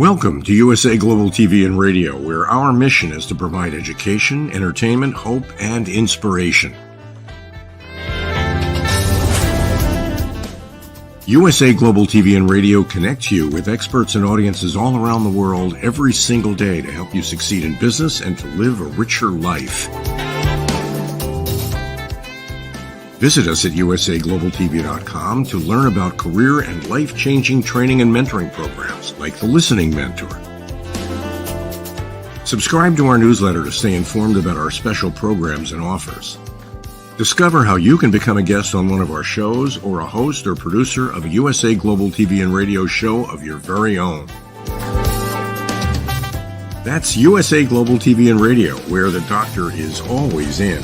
Welcome to USA Global TV and Radio, where our mission is to provide education, entertainment, hope, and inspiration. USA Global TV and Radio connects you with experts and audiences all around the world every single day to help you succeed in business and to live a richer life. Visit us at usaglobaltv.com to learn about career and life-changing training and mentoring programs like the Listening Mentor. Subscribe to our newsletter to stay informed about our special programs and offers. Discover how you can become a guest on one of our shows or a host or producer of a USA Global TV and Radio show of your very own. That's USA Global TV and Radio, where the doctor is always in.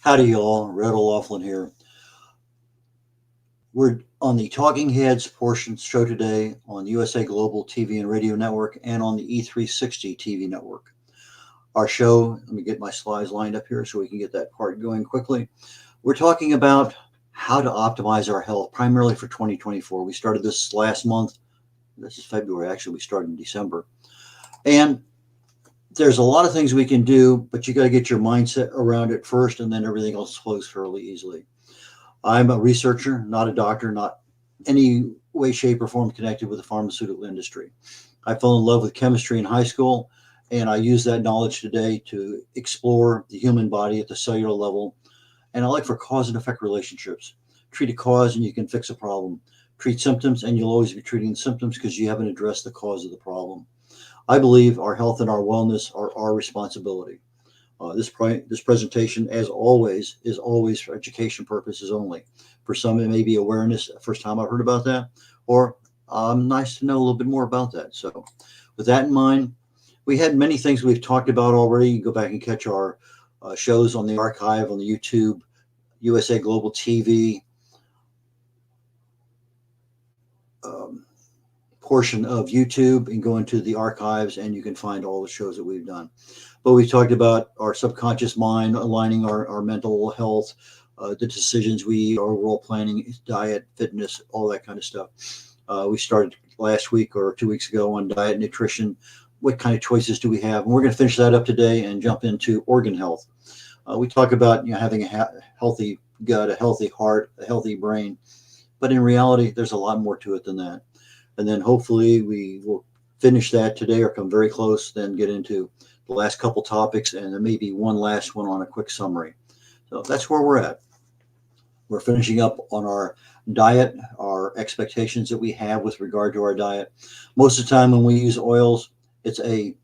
Howdy, y'all. Red.olaughlin here. We're on the Talking Heads portion show today on the USA Global TV and Radio Network and on the E360 TV network. Our show, let me get my slides lined up here so we can get that part going quickly. We're talking about how to optimize our health, primarily for 2024. We started this last month. This is February. Actually, we started in December. And there's a lot of things we can do, but you got to get your mindset around it first, and then everything else flows fairly easily. I'm a researcher, not a doctor, not any way, shape, or form connected with the pharmaceutical industry. I fell in love with chemistry in high school, and I use that knowledge today to explore the human body at the cellular level. And I like for cause and effect relationships. Treat a cause and you can fix a problem. Treat symptoms and you'll always be treating the symptoms because you haven't addressed the cause of the problem. I believe our health and our wellness are our responsibility. This presentation, as always, is always for education purposes only. For some, it may be awareness, first time I've heard about that, or nice to know a little bit more about that. So with that in mind, we had many things we've talked about already. You can go back and catch our shows on the archive, on the YouTube, USA Global TV portion of YouTube, and go into the archives and you can find all the shows that we've done. But we talked about our subconscious mind, aligning our mental health, the decisions our role planning, diet, fitness, all that kind of stuff. We started last week or 2 weeks ago on diet, nutrition. What kind of choices do we have? And we're going to finish that up today and jump into organ health. We talk about having a healthy gut, a healthy heart, a healthy brain. But in reality, there's a lot more to it than that. And then hopefully we will finish that today or come very close, then get into the last couple topics, and then maybe one last one on a quick summary. So that's where we're at. We're finishing up on our diet, our expectations that we have with regard to our diet. Most of the time when we use oils, it's a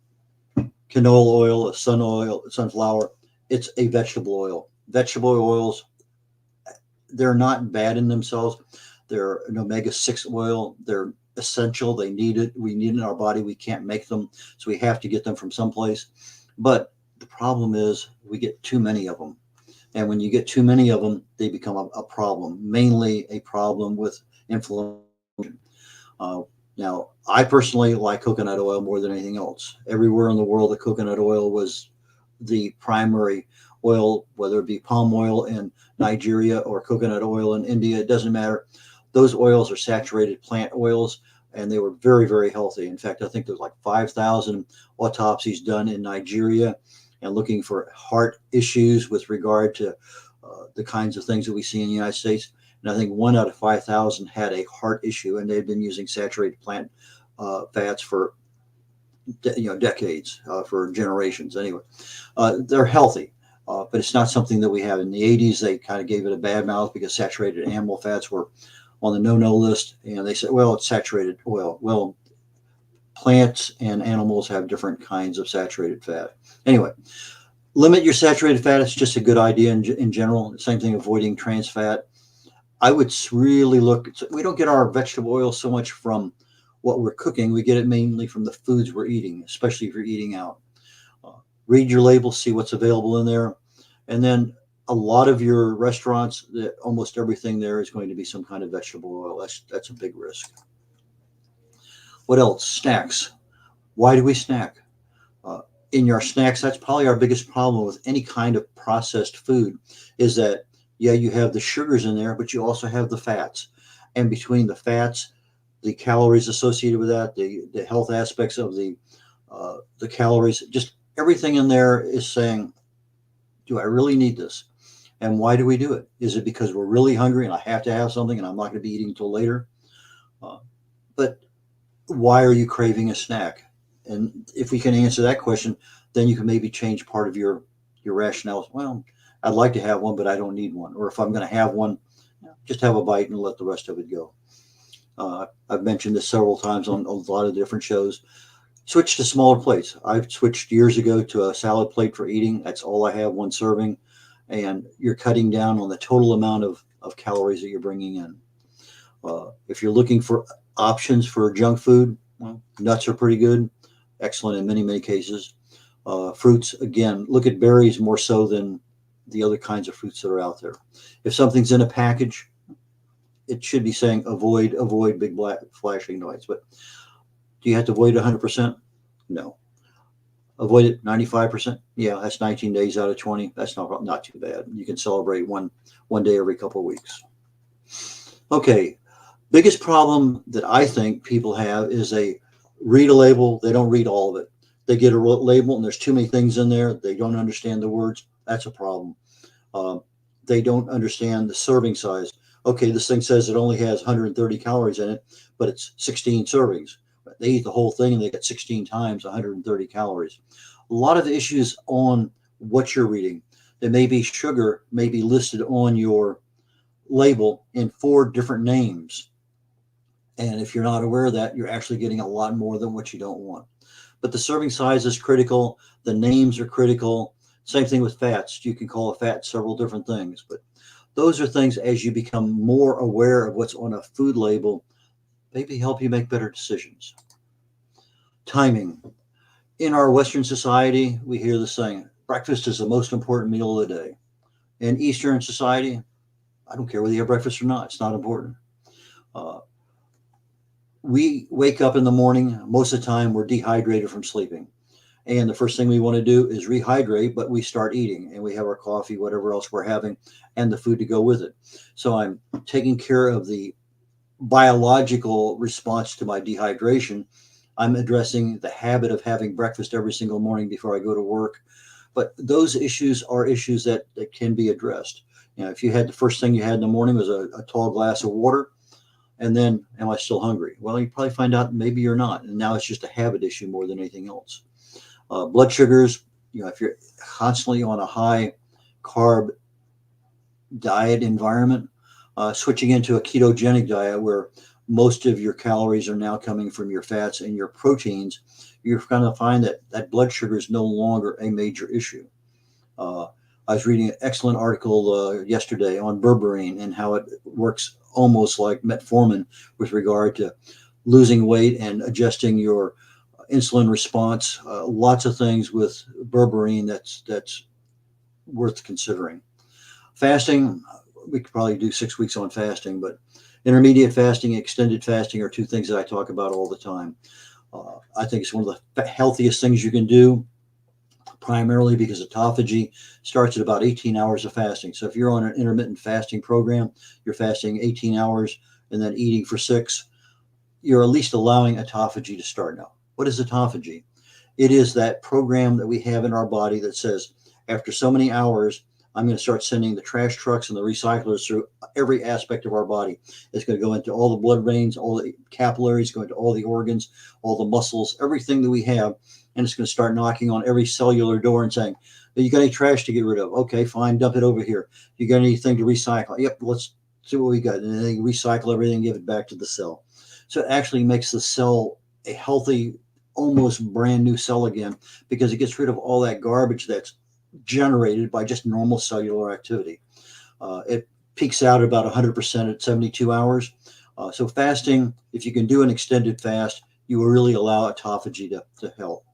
canola oil, a sunflower. It's a vegetable oil. Vegetable oils, they're not bad in themselves. They're an omega-6 oil. They're essential. They need it. We need it in our body. We can't make them, so we have to get them from someplace. But the problem is we get too many of them. And when you get too many of them, they become a problem, mainly a problem with inflammation. Now, I personally like coconut oil more than anything else. Everywhere in the world, the coconut oil was the primary oil, whether it be palm oil in Nigeria or coconut oil in India, it doesn't matter. Those oils are saturated plant oils, and they were very, very healthy. In fact, I think there's like 5,000 autopsies done in Nigeria and looking for heart issues with regard to the kinds of things that we see in the United States. And I think 1 out of 5,000 had a heart issue, and they've been using saturated plant fats for decades, for generations. Anyway, they're healthy. But it's not something that we have. In the 80s, they kind of gave it a bad mouth because saturated animal fats were on the no-no list. And they said, well, it's saturated oil. Well, plants and animals have different kinds of saturated fat. Anyway, limit your saturated fat. It's just a good idea in general. Same thing, avoiding trans fat. I would really we don't get our vegetable oil so much from what we're cooking. We get it mainly from the foods we're eating, especially if you're eating out. Read your labels, see what's available in there. And then a lot of your restaurants, almost everything there is going to be some kind of vegetable oil. That's a big risk. What else? Snacks. Why do we snack? in your snacks, that's probably our biggest problem with any kind of processed food is that, yeah, you have the sugars in there, but you also have the fats. And between the fats, the calories associated with that, the health aspects of the calories, just everything in there is saying, do I really need this? And why do we do it? Is it because we're really hungry and I have to have something and I'm not going to be eating until later? But why are you craving a snack? And if we can answer that question, then you can maybe change part of your rationale. Well, I'd like to have one, but I don't need one. Or if I'm going to have one, just have a bite and let the rest of it go. I've mentioned this several times on a lot of different shows. Switch to smaller plates. I've switched years ago to a salad plate for eating. That's all I have, one serving. And you're cutting down on the total amount of calories that you're bringing in. If you're looking for options for junk food, well, nuts are pretty good, excellent in many, many cases. Fruits, again, look at berries more so than the other kinds of fruits that are out there. If something's in a package, it should be saying avoid big black flashing lights. But do you have to avoid 100%? No. Avoid it 95%? Yeah, that's 19 days out of 20. That's not too bad. You can celebrate one day every couple of weeks. Okay, biggest problem that I think people have is they read a label, they don't read all of it. They get a label and there's too many things in there. They don't understand the words. That's a problem. They don't understand the serving size. Okay, this thing says it only has 130 calories in it, but it's 16 servings. They eat the whole thing and they get 16 times 130 calories. A lot of issues on what you're reading. There may be sugar may be listed on your label in 4 different names. And if you're not aware of that, you're actually getting a lot more than what you don't want. But the serving size is critical. The names are critical. Same thing with fats. You can call a fat several different things, but those are things as you become more aware of what's on a food label, maybe help you make better decisions. Timing. In our Western society, we hear the saying, breakfast is the most important meal of the day. In Eastern society, I don't care whether you have breakfast or not. It's not important. We wake up in the morning. Most of the time, we're dehydrated from sleeping. And the first thing we want to do is rehydrate, but we start eating and we have our coffee, whatever else we're having, and the food to go with it. So I'm taking care of the biological response to my dehydration. I'm addressing the habit of having breakfast every single morning before I go to work. But those issues are issues that can be addressed. You know, if you had the first thing you had in the morning was a tall glass of water, and then, am I still hungry? Well, you probably find out maybe you're not. And now it's just a habit issue more than anything else. Blood sugars, you know, if you're constantly on a high carb diet environment, switching into a ketogenic diet where most of your calories are now coming from your fats and your proteins, you're going to find that blood sugar is no longer a major issue. I was reading an excellent article yesterday on berberine and how it works almost like metformin with regard to losing weight and adjusting your insulin response. Lots of things with berberine that's worth considering. Fasting, we could probably do 6 weeks on fasting, but intermediate fasting, extended fasting are 2 things that I talk about all the time. I think it's one of the healthiest things you can do, primarily because autophagy starts at about 18 hours of fasting. So if you're on an intermittent fasting program, you're fasting 18 hours and then eating for 6, you're at least allowing autophagy to start. Now, what is autophagy? It is that program that we have in our body that says, after so many hours, I'm going to start sending the trash trucks and the recyclers through every aspect of our body. It's going to go into all the blood veins, all the capillaries, go into all the organs, all the muscles, everything that we have. And it's going to start knocking on every cellular door and saying, you got any trash to get rid of? Okay, fine, dump it over here. You got anything to recycle? Yep, let's see what we got. And then they recycle everything, give it back to the cell. So it actually makes the cell a healthy, almost brand new cell again, because it gets rid of all that garbage that's generated by just normal cellular activity. It peaks out at about 100% at 72 hours. So fasting, if you can do an extended fast, you will really allow autophagy to help.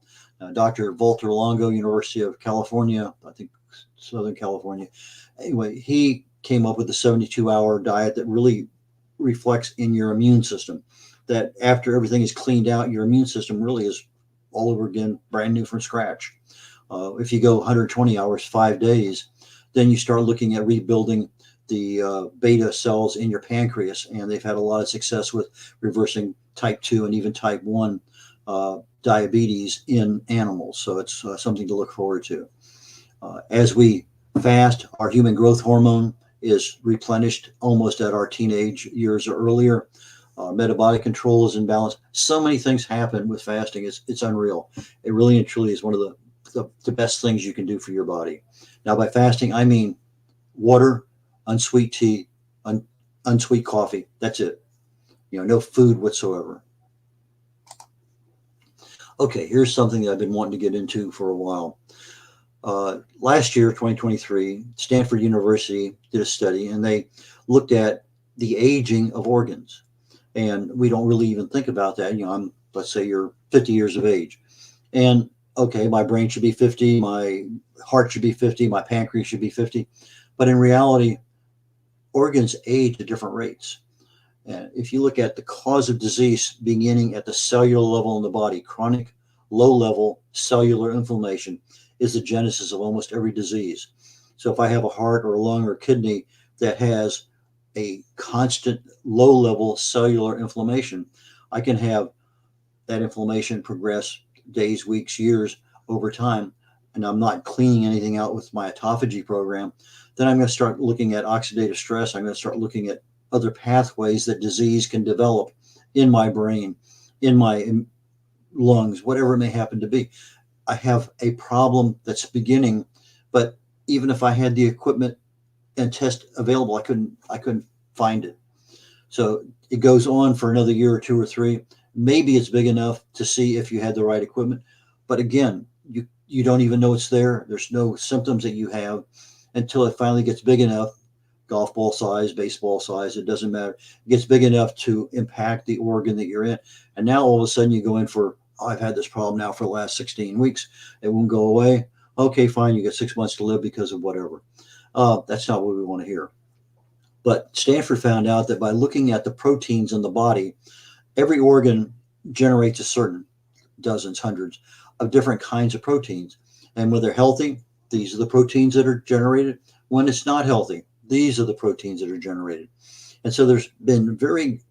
Dr. Walter Longo, University of California, I think Southern California. Anyway, he came up with a 72-hour diet that really reflects in your immune system, that after everything is cleaned out, your immune system really is all over again, brand new from scratch. If you go 120 hours, 5 days, then you start looking at rebuilding the beta cells in your pancreas, and they've had a lot of success with reversing type 2 and even type 1 diabetes in animals. So it's something to look forward to. As we fast, our human growth hormone is replenished almost at our teenage years or earlier. Metabolic control is in balance. So many things happen with fasting. It's unreal. It really and truly is one of the best things you can do for your body. Now, by fasting, I mean water, unsweet tea, unsweet coffee. That's it. No food whatsoever. Okay, here's something that I've been wanting to get into for a while. Last year, 2023, Stanford University did a study, and they looked at the aging of organs. And we don't really even think about that. Let's say you're 50 years of age. And okay, my brain should be 50, my heart should be 50, my pancreas should be 50. But in reality, organs age at different rates. And if you look at the cause of disease beginning at the cellular level in the body, chronic low-level cellular inflammation is the genesis of almost every disease. So if I have a heart or a lung or a kidney that has a constant low-level cellular inflammation, I can have that inflammation progress days, weeks, years over time, and I'm not cleaning anything out with my autophagy program, then I'm going to start looking at oxidative stress. I'm going to start looking at other pathways that disease can develop in my brain, in my lungs, whatever it may happen to be. I have a problem that's beginning, but even if I had the equipment and test available, I couldn't find it. So it goes on for another year or 2 or 3. Maybe it's big enough to see if you had the right equipment. But again, you don't even know it's there. There's no symptoms that you have until it finally gets big enough, golf ball size, baseball size, it doesn't matter. It gets big enough to impact the organ that you're in. And now all of a sudden you go in for, I've had this problem now for the last 16 weeks. It won't go away. Okay, fine. You get 6 months to live because of whatever. That's not what we want to hear. But Stanford found out that by looking at the proteins in the body, every organ generates a certain dozens, hundreds of different kinds of proteins. And when they're healthy, these are the proteins that are generated. When it's not healthy, these are the proteins that are generated. And so there's been very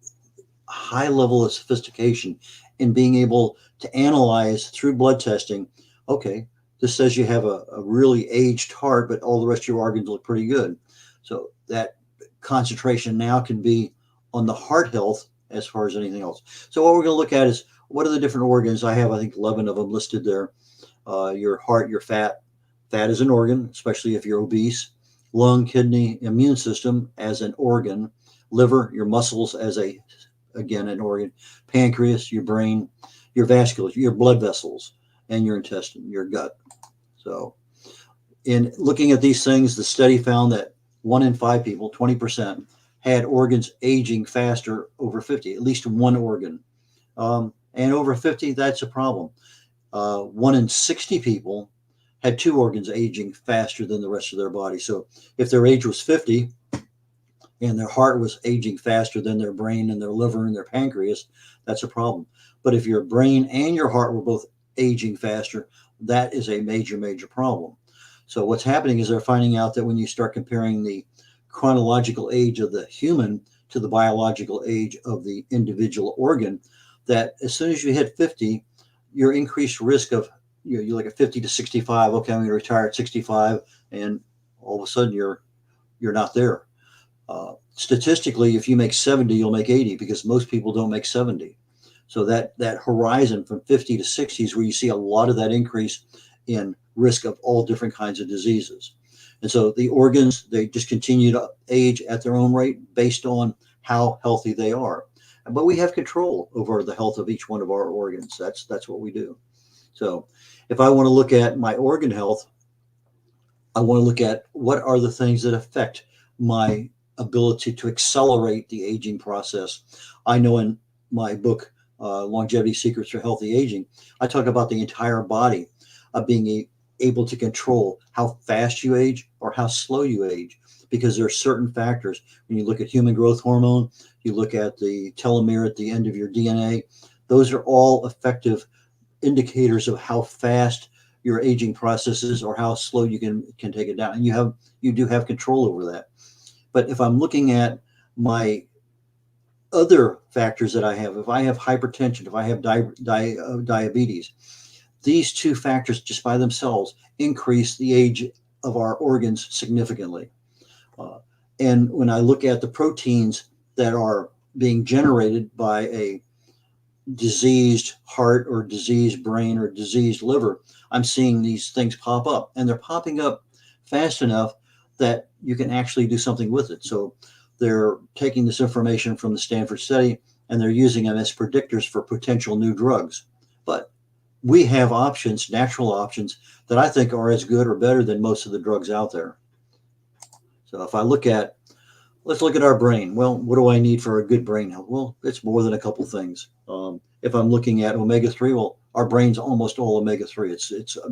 high level of sophistication in being able to analyze through blood testing. Okay, this says you have a really aged heart, but all the rest of your organs look pretty good. So that concentration now can be on the heart health as far as anything else. So what we're going to look at is what are the different organs. I have, I think, 11 of them listed there. Your heart, your fat. Fat is an organ, especially if you're obese. Lung, kidney, immune system as an organ. Liver, your muscles as again, an organ. Pancreas, your brain, your vasculature, your blood vessels, and your intestine, your gut. So in looking at these things, the study found that 1 in 5 people, 20%, had organs aging faster over 50, at least one organ. And over 50, that's a problem. 1 in 60 people had 2 organs aging faster than the rest of their body. So if their age was 50 and their heart was aging faster than their brain and their liver and their pancreas, that's a problem. But if your brain and your heart were both aging faster, that is a major, major problem. So what's happening is they're finding out that when you start comparing the chronological age of the human to the biological age of the individual organ, that as soon as you hit 50, your increased risk of, you're like at 50 to 65, okay, I'm going to retire at 65, and all of a sudden you're not there. Statistically, if you make 70, you'll make 80 because most people don't make 70. So that horizon from 50 to 60 is where you see a lot of that increase in risk of all different kinds of diseases. And so the organs, they just continue to age at their own rate based on how healthy they are. But we have control over the health of each one of our organs. That's what we do. So if I want to look at my organ health, I want to look at what are the things that affect my ability to accelerate the aging process. I know in my book, Longevity Secrets for Healthy Aging, I talk about the entire body being able to control how fast you age or how slow you age, because there are certain factors. When you look at human growth hormone, you look at the telomere at the end of your DNA, those are all effective indicators of how fast your aging process is or how slow you can take it down. And you do have control over that. But if I'm looking at my other factors that I have, if I have hypertension, if I have diabetes, these two factors just by themselves increase the age of our organs significantly. And when I look at the proteins that are being generated by a diseased heart or diseased brain or diseased liver, I'm seeing these things pop up, and they're popping up fast enough that you can actually do something with it. So they're taking this information from the Stanford study and they're using them as predictors for potential new drugs. But we have options, natural options, that I think are as good or better than most of the drugs out there. So if I let's look at our brain. Well, what do I need for a good brain health? Well, it's more than a couple things. If I'm looking at omega-3, well, our brain's almost all omega-3. It's a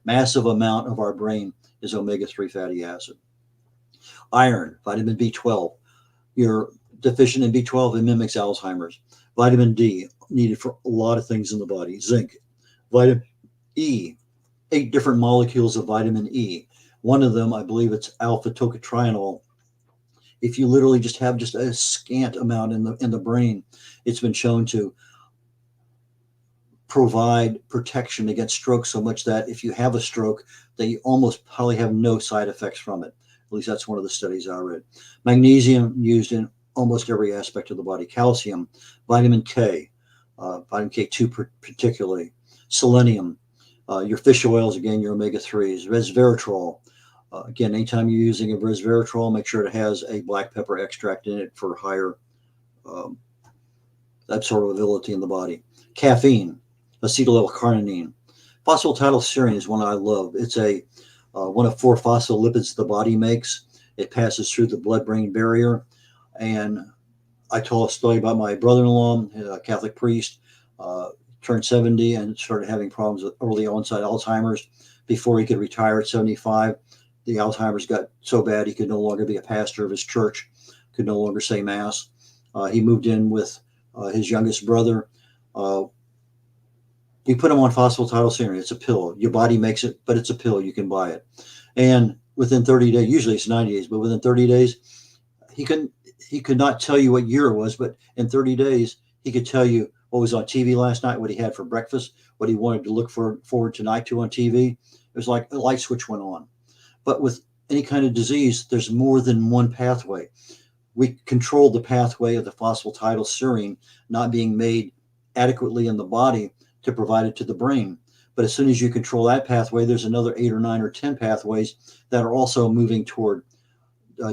massive amount of our brain is omega-3 fatty acid. Iron, vitamin B12. You're deficient in B12, it mimics Alzheimer's. Vitamin D, needed for a lot of things in the body. Zinc. Vitamin E, 8 different molecules of vitamin E. One of them, I believe it's alpha tocotrienol. If you literally just have just a scant amount in the brain, it's been shown to provide protection against stroke so much that if you have a stroke, that you almost probably have no side effects from it. At least that's one of the studies I read. Magnesium used in almost every aspect of the body. Calcium, vitamin K, vitamin K2 particularly. Selenium, your fish oils, again, your omega-3s. Resveratrol. Again, anytime you're using a resveratrol, make sure it has a black pepper extract in it for higher absorbability in the body. Caffeine, acetyl L-carnitine. Phosphatidylserine is one I love. It's one of 4 phospholipids the body makes. It passes through the blood-brain barrier. And I told a story about my brother-in-law, a Catholic priest, turned 70 and started having problems with early onset Alzheimer's. Before he could retire at 75, the Alzheimer's got so bad he could no longer be a pastor of his church, could no longer say mass. He moved in with his youngest brother. We put him on phosphatidylserine. It's a pill. Your body makes it, but it's a pill. You can buy it. And within 30 days, usually it's 90 days, but within 30 days, he could not tell you what year it was, but in 30 days, he could tell you what was on TV last night, what he had for breakfast, what he wanted to look forward tonight to on TV. It was like a light switch went on. But with any kind of disease, there's more than one pathway. We control the pathway of the phosphatidylserine not being made adequately in the body to provide it to the brain. But as soon as you control that pathway, there's another 8 or 9 or 10 pathways that are also moving toward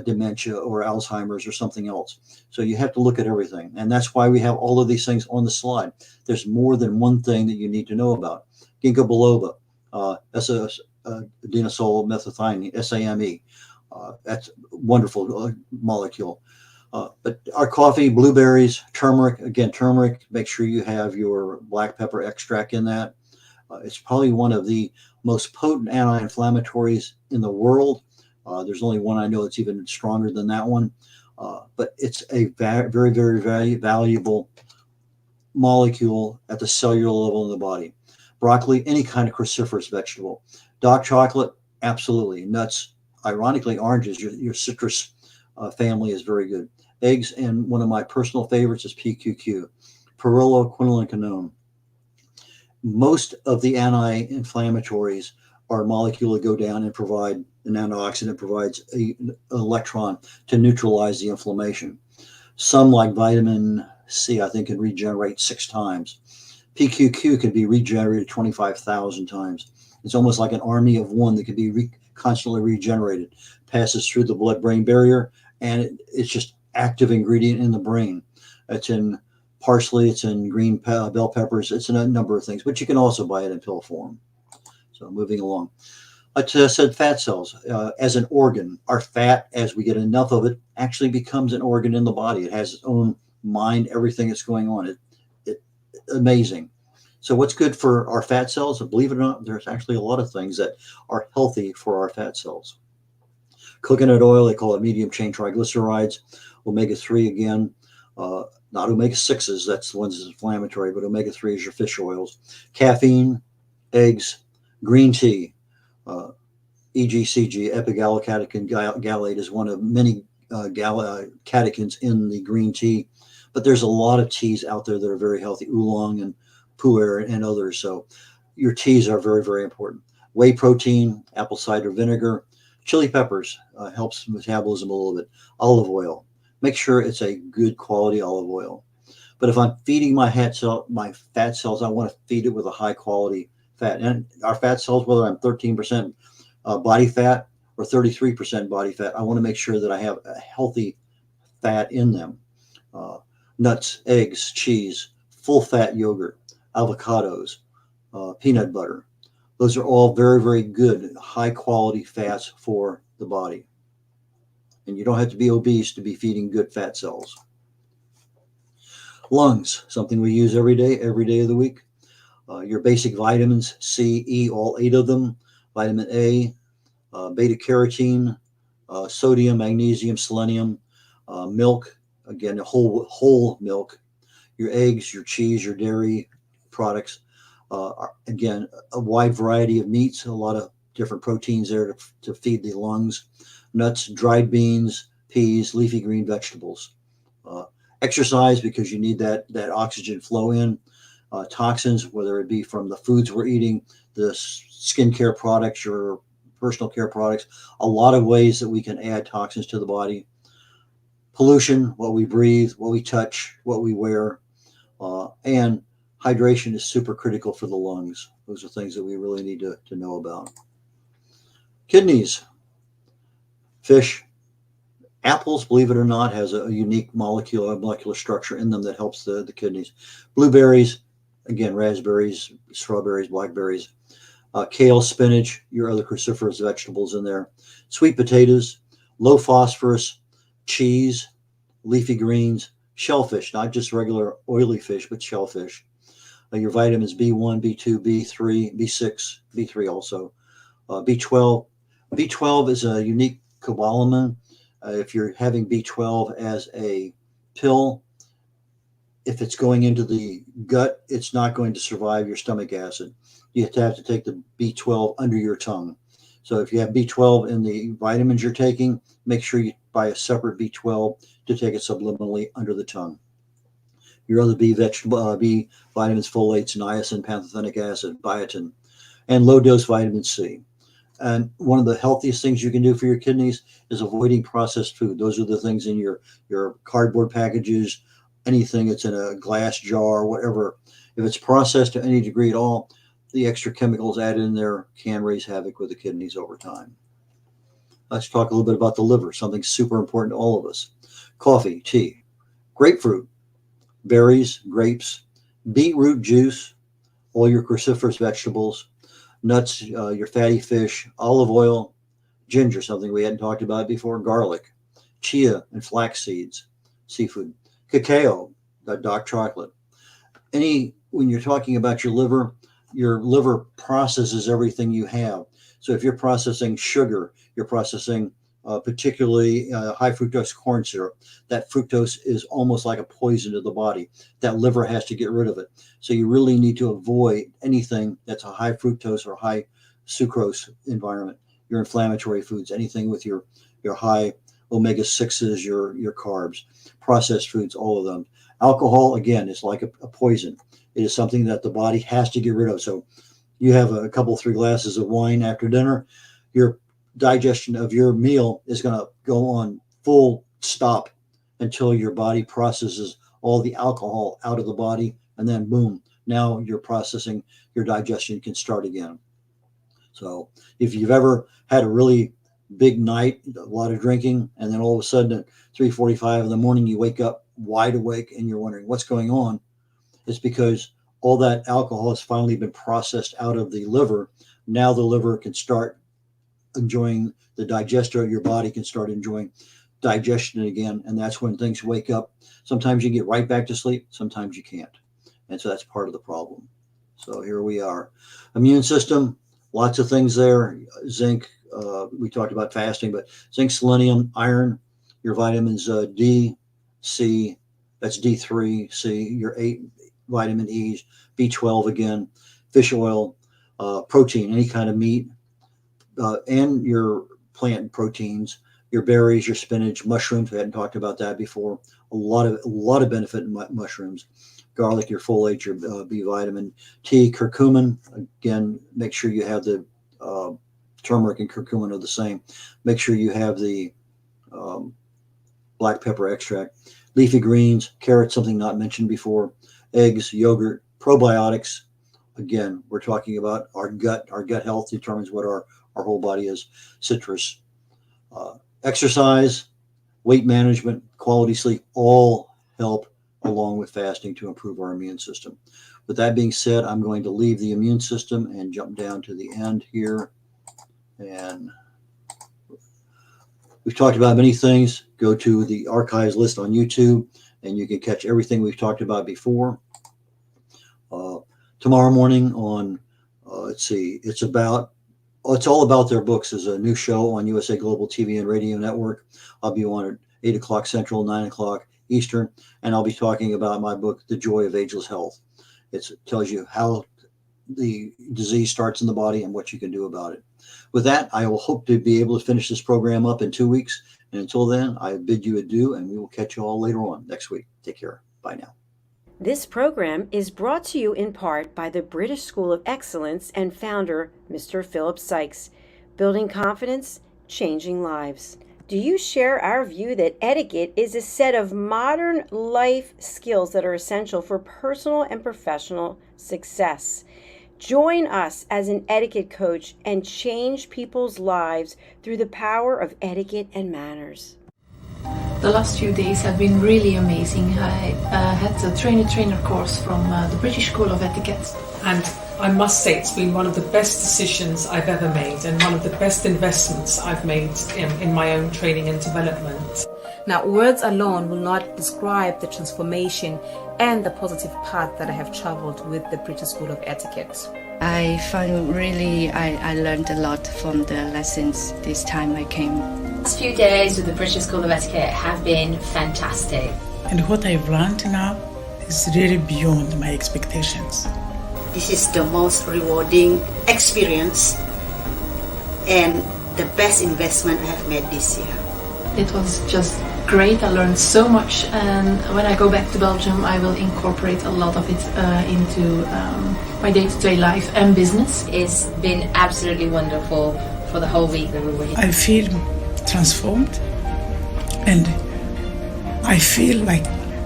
dementia or Alzheimer's or something else. So you have to look at everything. And that's why we have all of these things on the slide. There's more than one thing that you need to know about. Ginkgo biloba, adenosine methionine, SAMe. That's a wonderful molecule. But our coffee, blueberries, turmeric, again, turmeric, make sure you have your black pepper extract in that. It's probably one of the most potent anti-inflammatories in the world. There's only one I know that's even stronger than that one. But it's a very, very valuable molecule at the cellular level in the body. Broccoli, any kind of cruciferous vegetable. Dark chocolate, absolutely. Nuts, ironically, oranges, your citrus family is very good. Eggs, and one of my personal favorites is PQQ, Perilla quinolincanone. Most of the anti-inflammatories are a molecule that go down and provide an antioxidant, provides an electron to neutralize the inflammation. Some, like vitamin C, I think can regenerate 6 times. PQQ can be regenerated 25,000 times. It's almost like an army of one that can be constantly regenerated. Passes through the blood-brain barrier, and it's just active ingredient in the brain. It's in parsley, it's in green bell peppers, it's in a number of things, but you can also buy it in pill form. So moving along. I said fat cells as an organ. Our fat, as we get enough of it, actually becomes an organ in the body. It has its own mind, everything that's going on. It amazing. So what's good for our fat cells? Believe it or not, there's actually a lot of things that are healthy for our fat cells. Coconut oil, they call it medium chain triglycerides. Omega-3 again. not omega-6s, that's the ones that's inflammatory, but omega-3 is your fish oils. Caffeine, eggs, green tea, uh, EGCG, epigallocatechin gallate, is one of many catechins in the green tea. But there's a lot of teas out there that are very healthy, oolong and pu'er and others. So your teas are very, very important. Whey protein, apple cider vinegar, chili peppers helps metabolism a little bit. Olive oil. Make sure it's a good quality olive oil. But if I'm feeding my fat cells, I want to feed it with a high quality fat. And our fat cells, whether I'm 13% body fat or 33% body fat, I want to make sure that I have a healthy fat in them. Nuts, eggs, cheese, full fat yogurt, avocados, peanut butter. Those are all very, very good, high quality fats for the body. And you don't have to be obese to be feeding good fat cells. Lungs, something we use every day of the week. Your basic vitamins, C, E, all 8 of them. Vitamin A, beta carotene, sodium, magnesium, selenium, milk, again, whole milk, your eggs, your cheese, your dairy products. Again, a wide variety of meats, a lot of different proteins there to feed the lungs. Nuts, dried beans, peas, leafy green vegetables. Exercise, because you need that oxygen flow in. Toxins, whether it be from the foods we're eating, the skincare products, your personal care products, a lot of ways that we can add toxins to the body. Pollution, what we breathe, what we touch, what we wear, and hydration is super critical for the lungs. Those are things that we really need to know about. Kidneys, fish, apples, believe it or not, has a unique molecular structure in them that helps the kidneys. Blueberries, again, raspberries, strawberries, blackberries, kale, spinach, your other cruciferous vegetables in there. Sweet potatoes, low phosphorus, cheese, leafy greens, shellfish, not just regular oily fish, but shellfish. Your vitamins B1, B2, B3, B6, B3 also. B12. B12 is a unique cobalamin. If you're having B12 as a pill, if it's going into the gut, it's not going to survive your stomach acid. You have to take the B12 under your tongue. So if you have B12 in the vitamins you're taking, make sure you buy a separate B12 to take it subliminally under the tongue. Your other B vitamins, folates, niacin, pantothenic acid, biotin, and low dose vitamin C. And one of the healthiest things you can do for your kidneys is avoiding processed food. Those are the things in your cardboard packages, anything that's in a glass jar, whatever. If it's processed to any degree at all, the extra chemicals added in there can raise havoc with the kidneys over time. Let's talk a little bit about the liver, something super important to all of us. Coffee, tea, grapefruit, berries, grapes, beetroot juice, all your cruciferous vegetables, nuts, your fatty fish, olive oil, ginger, something we hadn't talked about before, garlic, chia and flax seeds, seafood, cacao, dark chocolate. When you're talking about your liver processes everything you have. So if you're processing sugar, you're processing particularly high fructose corn syrup. That fructose is almost like a poison to the body. That liver has to get rid of it. So you really need to avoid anything that's a high fructose or high sucrose environment. Your inflammatory foods, anything with your high omega-6s, your carbs, processed foods, all of them. Alcohol, again, is like a poison. It is something that the body has to get rid of. So you have a couple, 3 glasses of wine after dinner, your digestion of your meal is going to go on full stop until your body processes all the alcohol out of the body, and then boom, now your digestion can start again. So if you've ever had a really big night, a lot of drinking, and then all of a sudden at 3:45 in the morning you wake up wide awake and you're wondering what's going on, it's because all that alcohol has finally been processed out of the liver. Now the liver can start enjoying the digester, your body can start enjoying digestion again, and that's when things wake up. Sometimes you get right back to sleep, sometimes you can't, and so that's part of the problem. So here we are. Immune system, lots of things there. Zinc, we talked about fasting, but zinc, selenium, iron, your vitamins D, C, That's D3, C, your 8 vitamin E's, B12 again, fish oil, protein, any kind of meat, and your plant proteins, your berries, your spinach, mushrooms. We hadn't talked about that before. A lot of benefit in mushrooms. Garlic, your folate, your B vitamin, tea, curcumin. Again, make sure you have the turmeric and curcumin are the same. Make sure you have the black pepper extract. Leafy greens, carrots, something not mentioned before. Eggs, yogurt, probiotics. Again, we're talking about our gut. Our gut health determines what our whole body is. Citrus, exercise, weight management, quality sleep, all help along with fasting to improve our immune system. With that being said, I'm going to leave the immune system and jump down to the end here. And we've talked about many things. Go to the archives list on YouTube, and you can catch everything we've talked about before. Tomorrow morning on, it's all about their books is a new show on USA Global TV and Radio Network. I'll be on at 8 o'clock Central, 9 o'clock Eastern, and I'll be talking about my book, The Joy of Ageless Health. It tells you how the disease starts in the body and what you can do about it. With that, I will hope to be able to finish this program up in 2 weeks. And until then, I bid you adieu, and we will catch you all later on next week. Take care. Bye now. This program is brought to you in part by the British School of Excellence and founder, Mr. Philip Sykes. Building confidence, changing lives. Do you share our view that etiquette is a set of modern life skills that are essential for personal and professional success? Join us as an etiquette coach and change people's lives through the power of etiquette and manners. The last few days have been really amazing. I had a trainer course from the British School of Etiquette. And I must say it's been one of the best decisions I've ever made and one of the best investments I've made in my own training and development. Now, words alone will not describe the transformation and the positive path that I have traveled with the British School of Etiquette. I found I learned a lot from the lessons this time I came. The last few days with the British School of Etiquette have been fantastic. And what I've learned now is really beyond my expectations. This is the most rewarding experience and the best investment I have made this year. It was just great. I learned so much, and when I go back to Belgium, I will incorporate a lot of it into my day-to-day life and business. It's been absolutely wonderful for the whole week that we were here. I feel transformed, and I feel like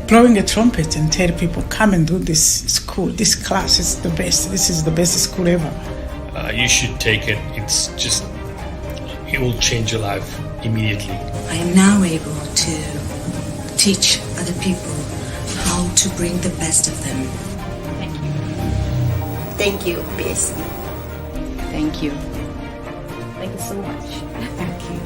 blowing a trumpet and tell people, come and do this school. This class is the best. This is the best school ever. You should take it. It will change your life immediately. I am now able to teach other people how to bring the best of them. Thank you. Thank you, BSC. Thank you. Thank you so much. Thank you.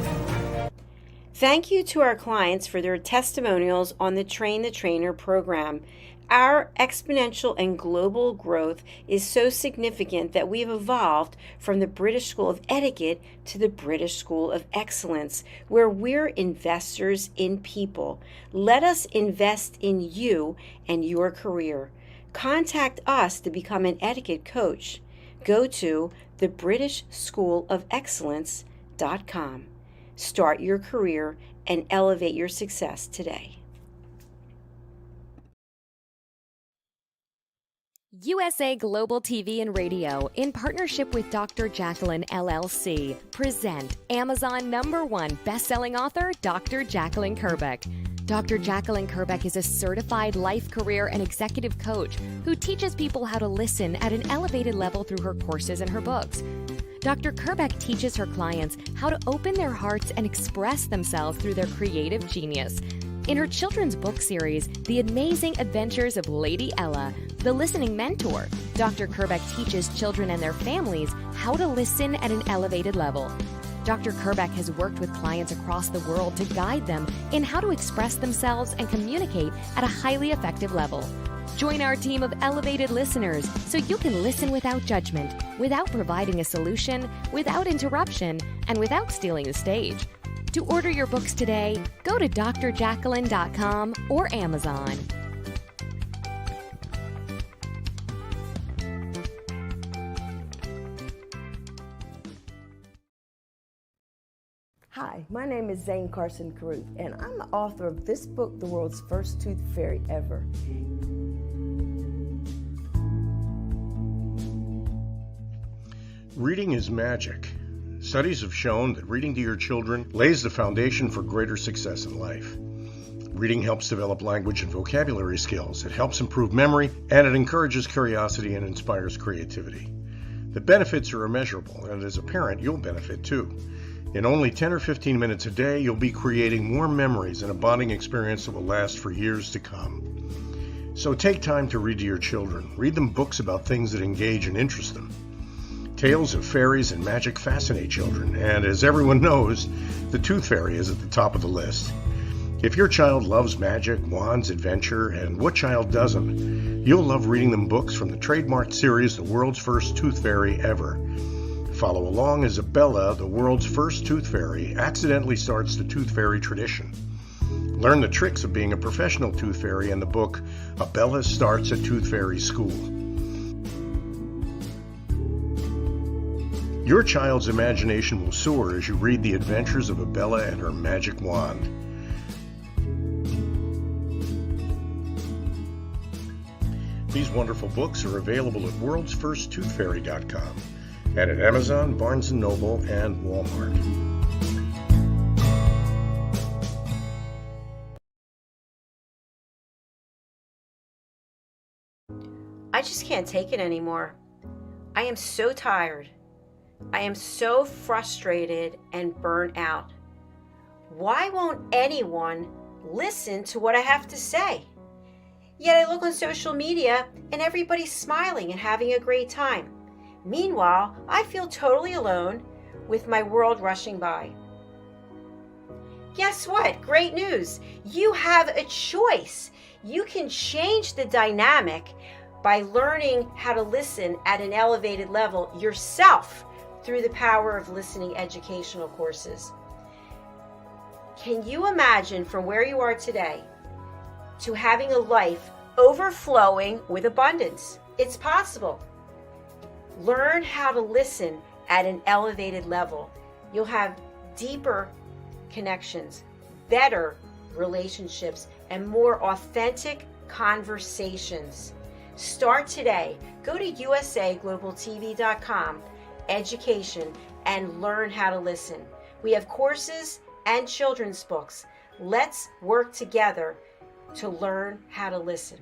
Thank you to our clients for their testimonials on the Train the Trainer program. Our exponential and global growth is so significant that we have evolved from the British School of Etiquette to the British School of Excellence, where we're investors in people. Let us invest in you and your career. Contact us to become an etiquette coach. Go to thebritishschoolofexcellence.com. Start your career and elevate your success today. USA Global TV and Radio, in partnership with Dr. Jacqueline LLC, present Amazon #1 best-selling author, Dr. Jacqueline Kerbeck. Dr. Jacqueline Kerbeck is a certified life, career, and executive coach who teaches people how to listen at an elevated level through her courses and her books. Dr. Kerbeck teaches her clients how to open their hearts and express themselves through their creative genius. In her children's book series, The Amazing Adventures of Lady Ella, the listening mentor, Dr. Kerbeck teaches children and their families how to listen at an elevated level. Dr. Kerbeck has worked with clients across the world to guide them in how to express themselves and communicate at a highly effective level. Join our team of elevated listeners so you can listen without judgment, without providing a solution, without interruption, and without stealing the stage. To order your books today, go to drjacqueline.com or Amazon. Hi, my name is Zane Carson Caruth, and I'm the author of this book, The World's First Tooth Fairy Ever. Reading is magic. Studies have shown that reading to your children lays the foundation for greater success in life. Reading helps develop language and vocabulary skills. It helps improve memory, and it encourages curiosity and inspires creativity. The benefits are immeasurable, and as a parent, you'll benefit too. In only 10 or 15 minutes a day, you'll be creating more memories and a bonding experience that will last for years to come. So take time to read to your children. Read them books about things that engage and interest them. Tales of fairies and magic fascinate children, and as everyone knows, the Tooth Fairy is at the top of the list. If your child loves magic, wands, adventure, and what child doesn't, you'll love reading them books from the trademarked series The World's First Tooth Fairy Ever. Follow along as Abella, the world's first tooth fairy, accidentally starts the tooth fairy tradition. Learn the tricks of being a professional tooth fairy in the book Abella Starts a Tooth Fairy School. Your child's imagination will soar as you read the adventures of Abella and her magic wand. These wonderful books are available at worldsfirsttoothfairy.com and at Amazon, Barnes & Noble, and Walmart. I just can't take it anymore. I am so tired. I am so frustrated and burnt out. Why won't anyone listen to what I have to say? Yet I look on social media and everybody's smiling and having a great time. Meanwhile, I feel totally alone with my world rushing by. Guess what? Great news. You have a choice. You can change the dynamic by learning how to listen at an elevated level yourself through the power of listening educational courses. Can you imagine from where you are today to having a life overflowing with abundance? It's possible. Learn how to listen at an elevated level. You'll have deeper connections, better relationships, and more authentic conversations. Start today. Go to usaglobaltv.com, education, and learn how to listen. We have courses and children's books. Let's work together to learn how to listen.